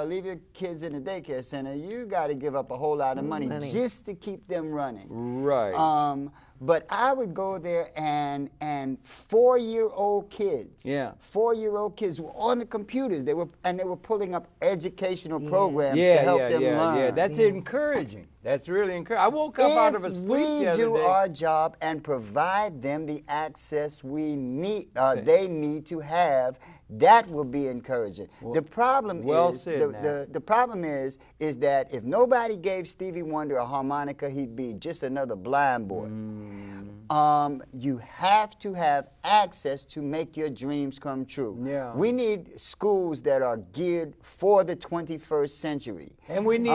leave your kids in a daycare center, you got to give up a whole lot of money just to keep them running. Right. But I would go there and 4-year-old kids, 4-year-old kids were on the computers. They were pulling up educational programs to help them learn. Yeah, that's encouraging. That's really encouraging. I woke up out of a sleep the other day. If we do our job and provide them the access we need, they need to have, that will be encouraging. The problem the problem is that if nobody gave Stevie Wonder a harmonica, he'd be just another blind boy. You have to have access to make your dreams come true. Yeah. We need schools that are geared for the 21st century. And we need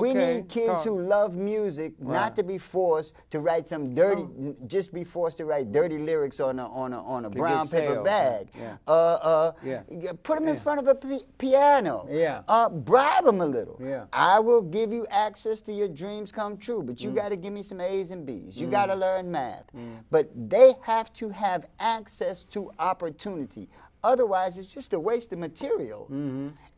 we need kids who love music, not to be forced to write some dirty, just be forced to write dirty lyrics on a brown paper bag. Put them in front of a piano. Bribe them a little. I will give you access to your dreams come true, but you got to give me some A's and B's. You got to learn math. But they have to have access to opportunity. Otherwise, it's just a waste of material.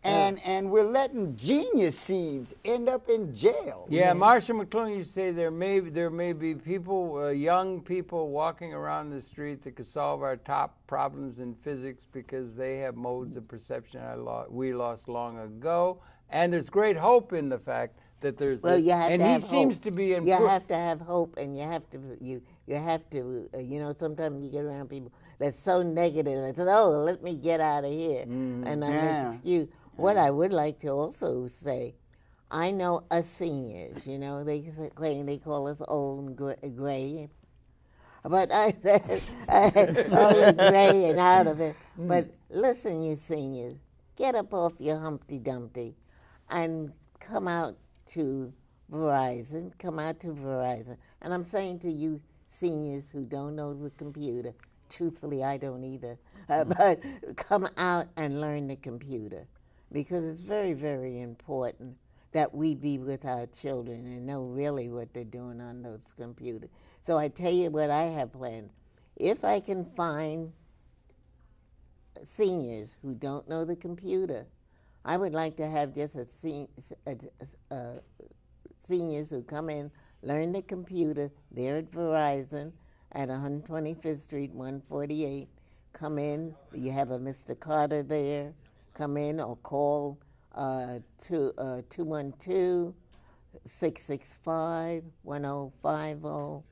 And we're letting genius seeds end up in jail. Marshall McLuhan used to say there may be people, young people walking around the street that could solve our top problems in physics because they have modes of perception we lost long ago. And there's great hope in the fact that there's seems to be you have to have hope, and you have to you know, sometimes you get around people that's so negative. I said, oh, let me get out of here. And I make excuse. What I would like to also say, I know us seniors, you know, they call us old and gray. But I said, old and gray and out of it. But listen, you seniors, get up off your Humpty Dumpty and come out to Verizon. And I'm saying to you seniors who don't know the computer, truthfully, I don't either, but come out and learn the computer, because it's very, very important that we be with our children and know really what they're doing on those computers. So I tell you what I have planned. If I can find seniors who don't know the computer, I would like to have just seniors who come in, learn the computer. They're at Verizon at 125th Street, 148. Come in. You have a Mr. Carter there. Come in or call 212-665-1050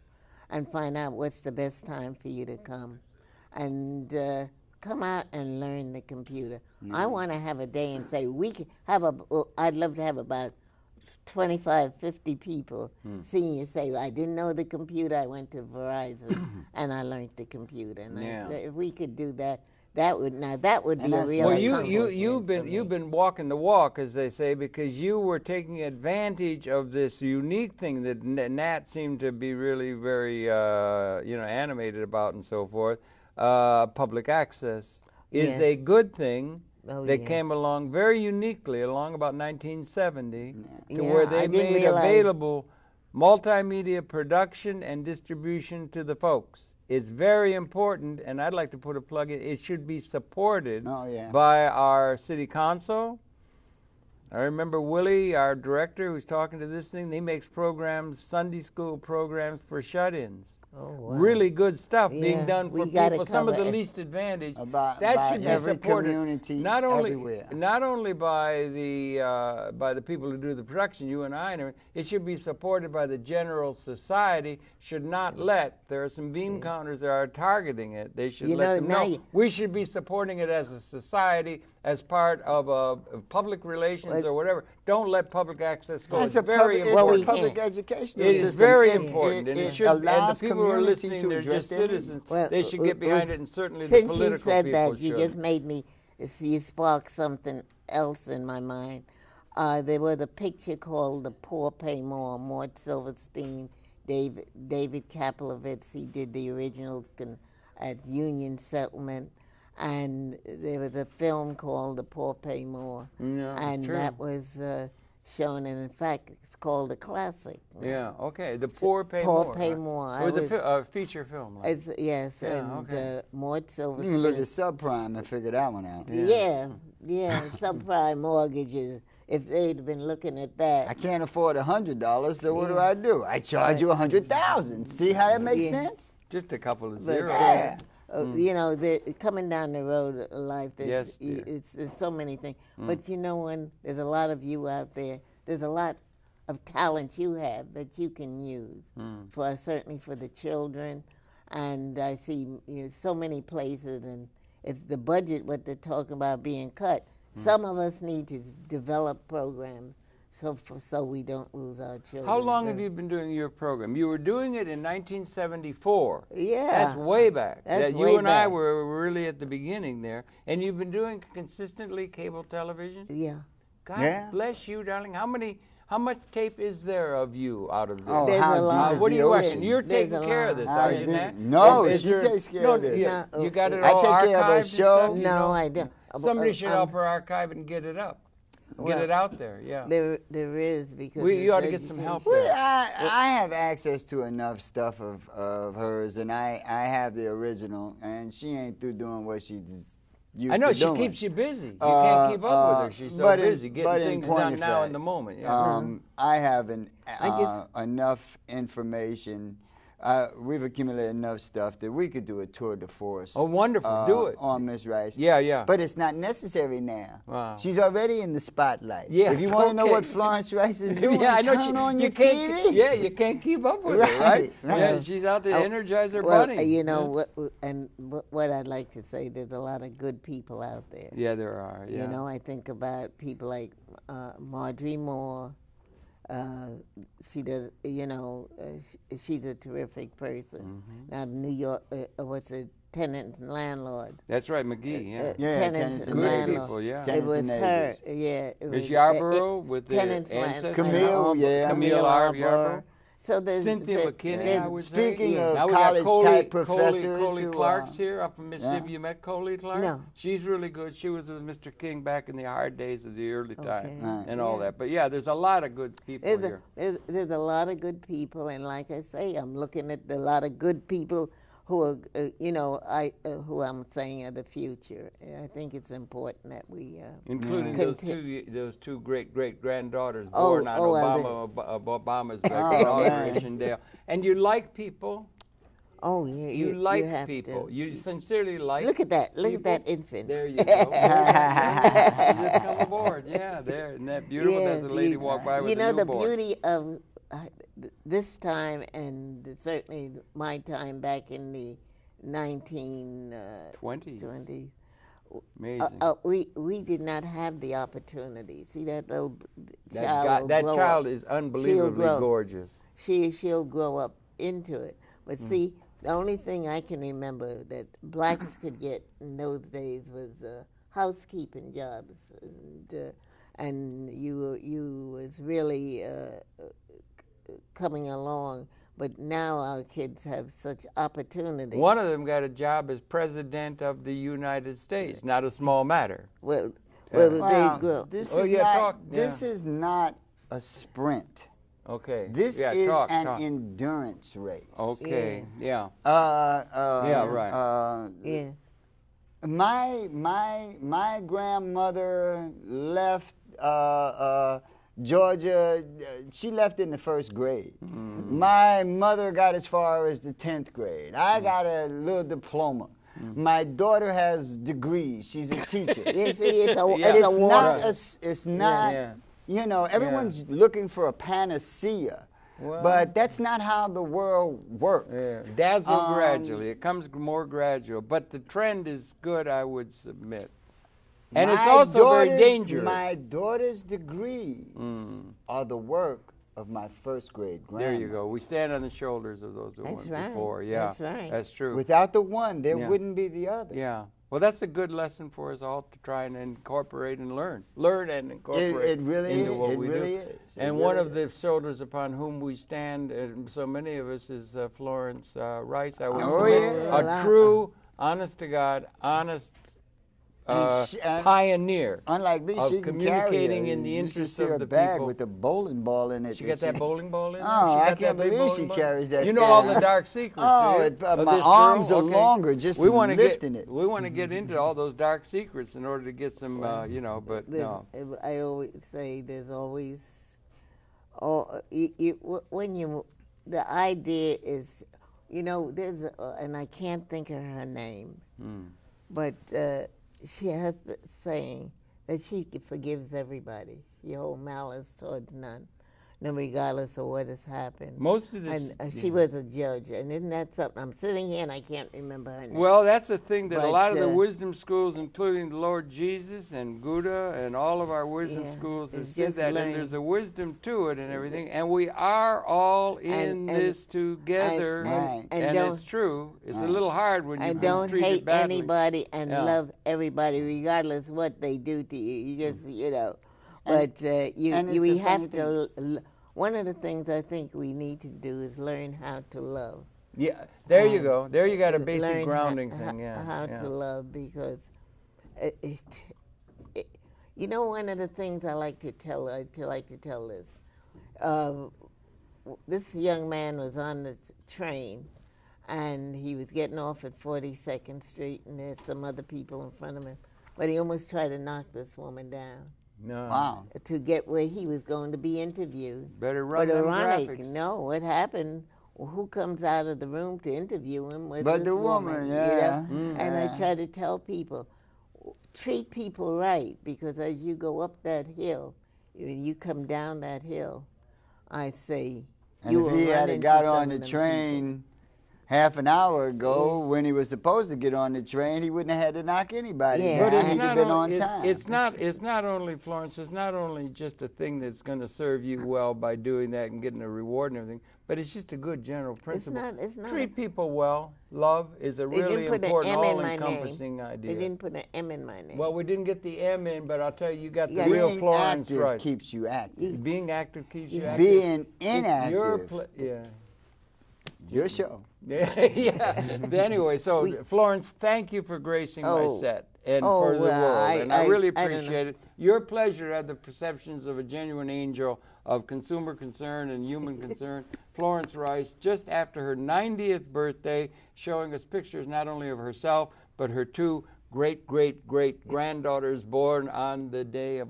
and find out what's the best time for you to come. And come out and learn the computer. I want to have a day and say, I'd love to have about 25, 50 people, seniors say, I didn't know the computer, I went to Verizon and I learned the computer. And if we could do that, that would be a real accomplishment. You've been walking the walk, as they say, because you were taking advantage of this unique thing that Nat seemed to be really very animated about and so forth. Public access is a good thing. That came along very uniquely along about 1970 to where they made available multimedia production and distribution to the folks. It's very important, and I'd like to put a plug in. It should be supported by our city council. I remember Willie, our director, who's talking to this thing. He makes programs, Sunday school programs for shut-ins. really good stuff being done for people, some of the least advantaged. That should be supported community, not only everywhere. Not only by the people who do the production, you and I, it should be supported by the general society. Should not let, there are some beam counters that are targeting it. They should let them know. We should be supporting it as a society, as part of public relations or whatever. Don't let public access go. It's very important. It's a public education system. It is very important, and it should. And the people who are listening, to they're just citizens. They should get behind it, and certainly the political people should. Since you said that, you should. just made me. You sparked something else in my mind. There was a picture called "The Poor Pay More." Mort Silverstein, David Kaplowitz. He did the originals at Union Settlement. And there was a film called "The Poor Pay More," and that was shown, and in fact, it's called a classic. Yeah, okay. The Poor Pay More. Poor Pay More. It was a feature film. Like. Yes, and Mort Silverstein. You can look at subprime and figure that one out. Yeah, subprime mortgages. If they'd been looking at that, I can't afford $100, so what do? I charge you $100,000. See how that makes sense? Just a couple of zeros. You know, coming down the road of life, there's so many things. But you know, there's a lot of you out there, there's a lot of talent you have that you can use, certainly for the children. And I see so many places, and if the budget, what they're talking about being cut, some of us need to develop programs so we don't lose our children. How long have you been doing your program? You were doing it in 1974. Yeah. That's way back. You and I were really at the beginning there. And you've been doing consistently cable television? Yeah. God bless you, darling. How much tape is there of you out of this? Oh, how deep what do is you the reckon? ocean? You're taking care of this, are you, Nat? No, she takes care of this. You got it all I take care of the show. No, I don't. Somebody should help her archive and get it up. Get it out there, There is, because you ought to get some help there. I have access to enough stuff of hers, and I have the original, and she ain't through doing what she's used to doing. I know, she keeps you busy. You can't keep up with her. She's so busy getting things done now in the moment. I have enough information. We've accumulated enough stuff that we could do a tour de force. Oh, wonderful. Do it. On Miss Rice. Yeah. But it's not necessary now. Wow. She's already in the spotlight. Yes, if you want to know what Florence Rice is doing, I know turn on your TV. Yeah, you can't keep up with her, right? Yeah, she's out there Energizer Bunny. You know, what I'd like to say, there's a lot of good people out there. Yeah, there are. Yeah. You know, I think about people like Marjorie Moore. She does, she's a terrific person. Now, New York, Tenants and Landlord. That's right, McGee, Tenants and Landlord. People, It was her, Miss Yarborough with the Ancestors. Camille Yarborough. So there's Cynthia McKinney, I would say. Speaking of now college-type professors. Coley Clark's here up from Mississippi. You met Coley Clark? No. She's really good. She was with Mr. King back in the hard days of the early time and all that. But, there's a lot of good people here. There's a lot of good people, and like I say, I'm looking at a lot of good people who are, who I'm saying are the future. I think it's important that we including those two great granddaughters born on Obama's inauguration day. And you like people. Oh yeah, you like people. You sincerely like. Look at that! Look people. at that infant. There you go. Just come aboard. Yeah, there. Isn't that beautiful? Yeah, As the lady walked by with the newborn. The beauty of this time, and certainly my time back in the 1920s. Amazing. We did not have the opportunity. See that little child. That child is unbelievably gorgeous. She'll grow up into it. But see, the only thing I can remember that blacks could get in those days was housekeeping jobs, and you was really coming along. But now our kids have such opportunity. One of them got a job as president of the United States. Not a small matter. Well, they grow. This is not a sprint. Okay. This is an endurance race. Okay. Yeah. Right. My grandmother left Georgia, she left in the 1st grade. My mother got as far as the 10th grade. I got a little diploma. My daughter has degrees. She's a teacher. It's not, you know, everyone's looking for a panacea. Well, but that's not how the world works. Dazzle gradually. It comes more gradual. But the trend is good, I would submit. And it's also very dangerous. My daughter's degrees are the work of my 1st grade grandma. There you go. We stand on the shoulders of those who went before. Yeah, that's right. That's true. Without the one, there wouldn't be the other. Yeah. Well, that's a good lesson for us all to try and incorporate and learn. Learn and incorporate it really into what we do. Is. And one of the shoulders upon whom we stand, and so many of us, is Florence Rice. I would say a true, honest-to-God, honest pioneer. Unlike me, of she communicating in the interest of the bag people. With a bowling ball in it. She got that bowling ball in there? Oh, I can't believe she carries that. You know all the dark secrets, my arms are longer just lifting it. We want to get into all those dark secrets in order to get some, you know, but no. I always say there's always, when you, the idea is, you know, there's, and I can't think of her name, but she has the saying that she forgives everybody. She holds malice towards none, regardless of what has happened. Most of this, and she was a judge, and isn't that something? I'm sitting here and I can't remember her name. Well, that's the thing that a lot of the wisdom schools, including the Lord Jesus and Buddha and all of our wisdom schools, have said that, and there's a wisdom to it and everything, and we are all in this together, and it's true. It's a little hard when you've been treated badly. And don't hate anybody and love everybody, regardless what they do to you. You just, you know. But we have to. One of the things I think we need to do is learn how to love. Yeah, there you go. There you got a basic grounding thing. Yeah, how to love, because you know, one of the things I like to tell this. This young man was on the train, and he was getting off at 42nd Street, and there's some other people in front of him, but he almost tried to knock this woman down. No. Wow. To get where he was going to be interviewed. Better run them graphics. No, what happened? Well, who comes out of the room to interview him? But the woman, you know? And I try to tell people, treat people right, because as you go up that hill, you come down that hill, I say, and if he had got on the train half an hour ago, when he was supposed to get on the train, he wouldn't have had to knock anybody down. But he'd have been on time. It's not only, Florence, it's not only just a thing that's going to serve you well by doing that and getting a reward and everything, but it's just a good general principle. It's not treat people well. Love is a really important, all-encompassing idea. They didn't put an M in my name. Well, we didn't get the M in, but I'll tell you, you got the real Florence right. Being active keeps you active. Being active keeps you active. Being inactive. Your show. Anyway, so Florence, thank you for gracing my set and for the world, and I really appreciate it. Your pleasure to have the perceptions of a genuine angel of consumer concern and human concern. Florence Rice, just after her 90th birthday, showing us pictures not only of herself, but her two great-great-great granddaughters born on the day of